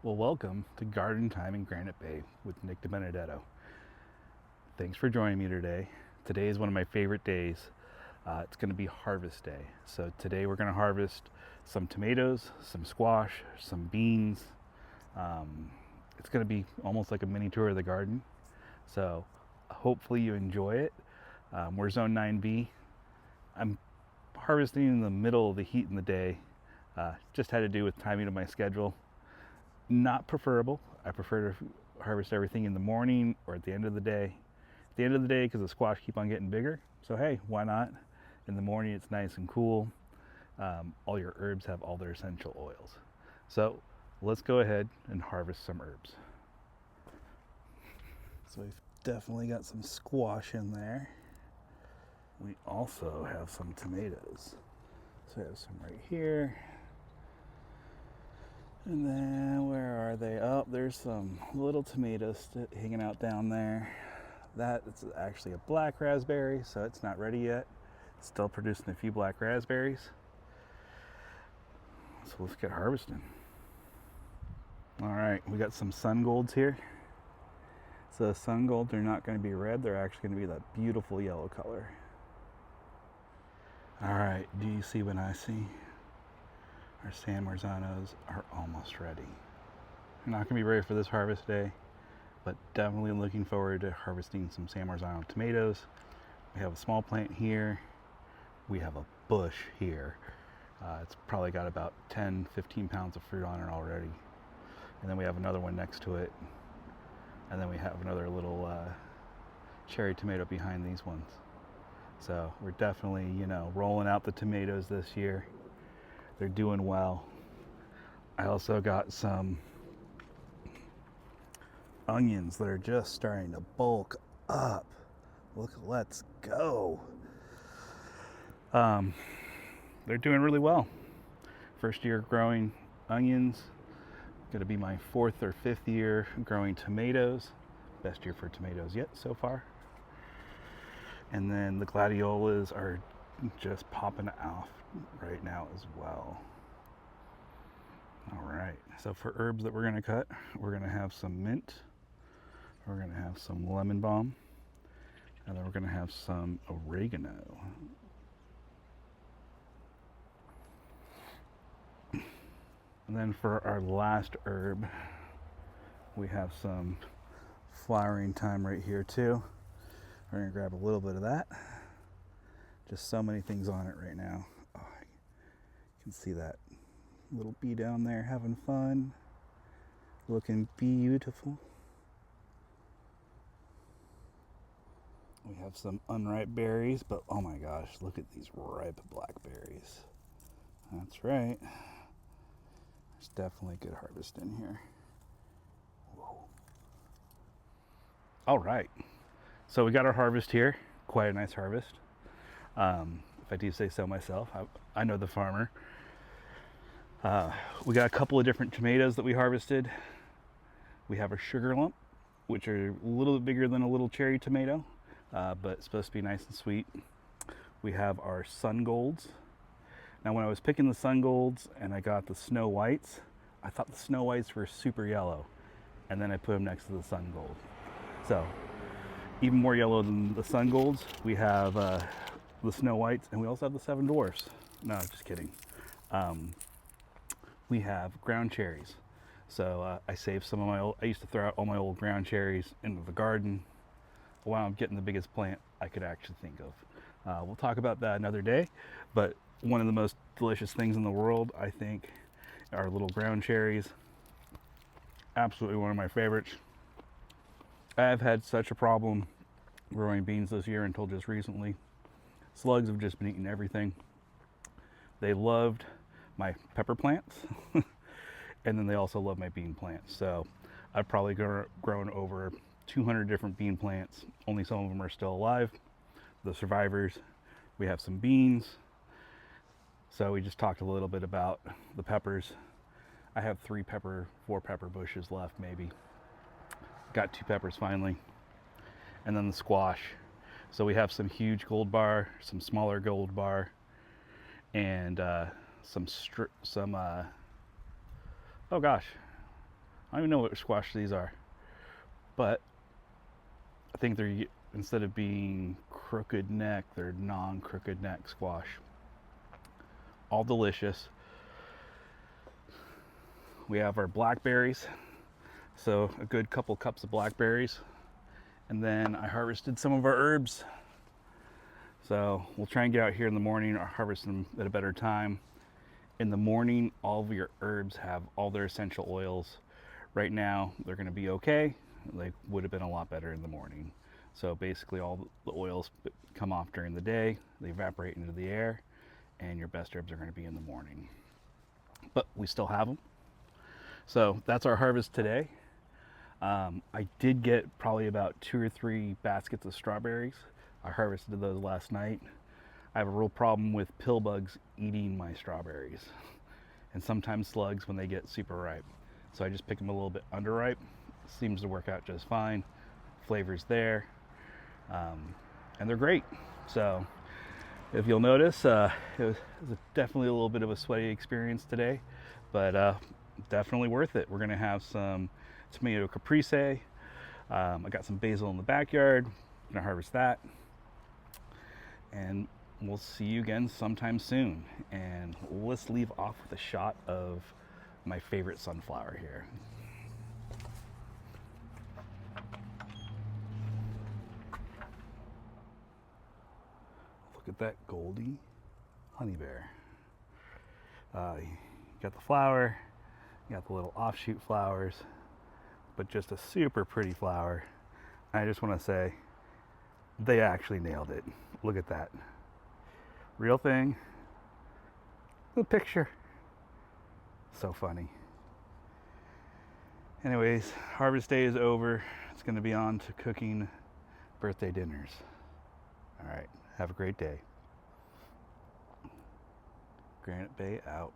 Well, welcome to Garden Time in Granite Bay with Nick DiBenedetto. Thanks for joining me today. Today is one of my favorite days. It's going to be harvest day. So today we're going to harvest some tomatoes, some squash, some beans. It's going to be almost like a mini tour of the garden. So hopefully you enjoy it. We're Zone 9B. I'm harvesting in the middle of the heat in the day. Just had to do with timing of my schedule. Not preferable. I prefer to harvest everything in the morning or at the end of the day. At the end of the day, because the squash keep on getting bigger. So hey, why not? In the morning, it's nice and cool. All your herbs have all their essential oils. So let's go ahead and harvest some herbs. So we've definitely got some squash in there. We also have some tomatoes. So we have some right here. And then where are they? Oh, there's some little tomatoes hanging out down there. That is actually a black raspberry, so it's not ready yet. It's still producing a few black raspberries. So let's get harvesting. All right, we got some Sungolds here. So Sungolds are not going to be red, they're actually going to be that beautiful yellow color. All right, do you see what I see? Our San Marzanos are almost ready. They're not going to be ready for this harvest day, but definitely looking forward to harvesting some San Marzano tomatoes. We have a small plant here. We have a bush here. It's probably got about 10-15 pounds of fruit on it already. And then we have another one next to it. And then we have another little cherry tomato behind these ones. So we're definitely, rolling out the tomatoes this year. They're doing well. I also got some onions that are just starting to bulk up. Let's go. They're doing really well. First year growing onions. Gonna be my 4th or 5th year growing tomatoes. Best year for tomatoes yet so far. And then the gladiolas are just popping off right now as well. All right, so for herbs that we're going to cut, we're going to have some mint, we're going to have some lemon balm, and then we're going to have some oregano. And then for our last herb, we have some flowering thyme right here too. We're going to grab a little bit of that. Just so many things on it right now. Oh, you can see that little bee down there having fun, looking beautiful. We have some unripe berries, but oh my gosh, look at these ripe blackberries. That's right. There's definitely a good harvest in here. Whoa. All right, so we got our harvest here. Quite a nice harvest. If I do say so myself, I know the farmer. We got a couple of different tomatoes that we harvested. We have a sugar lump, which are a little bit bigger than a little cherry tomato, but it's supposed to be nice and sweet. We have our Sungolds. Now when I was picking the Sungolds and I got the snow whites, I thought the snow whites were super yellow, and then I put them next to the Sungold. So even more yellow than the Sungolds, we have the snow whites, and we also have the seven dwarfs. No, just kidding. We have ground cherries. So I saved some of my old, I used to throw out all my old ground cherries into the garden. Wow, I'm getting the biggest plant I could actually think of. We'll talk about that another day, but one of the most delicious things in the world, I think, are little ground cherries. Absolutely one of my favorites. I've had such a problem growing beans this year until just recently. Slugs have just been eating everything. They loved my pepper plants, and then they also love my bean plants. So I've probably grown over 200 different bean plants. Only some of them are still alive. The survivors. We have some beans. So we just talked a little bit about the peppers. I have 4 pepper bushes left maybe. Got 2 peppers finally. And then the squash. So we have some huge gold bar, some smaller gold bar, and oh gosh, I don't even know what squash these are, but I think they're, instead of being crooked neck, they're non-crooked neck squash. All delicious. We have our blackberries, so a good couple cups of blackberries, and then I harvested some of our herbs. So we'll try and get out here in the morning or harvest them at a better time. In the morning, all of your herbs have all their essential oils. Right now, they're going to be okay. They would have been a lot better in the morning. So basically all the oils come off during the day, they evaporate into the air, and your best herbs are going to be in the morning. But we still have them. So that's our harvest today. I did get probably about 2 or 3 baskets of strawberries. I harvested those last night. I have a real problem with pill bugs eating my strawberries, and sometimes slugs when they get super ripe. So I just pick them a little bit underripe. Seems to work out just fine. Flavor's there, and they're great. So if you'll notice, it was definitely a little bit of a sweaty experience today, but definitely worth it. We're gonna have some tomato caprese. I got some basil in the backyard. I'm gonna harvest that, and we'll see you again sometime soon. And let's leave off with a shot of my favorite sunflower here. Look at that Goldie honey bear. You got the flower, you got the little offshoot flowers, but just a super pretty flower. I just want to say they actually nailed it. Look at that. Real thing. The picture. So funny. Anyways, harvest day is over. It's going to be on to cooking birthday dinners. All right. Have a great day. Granite Bay out.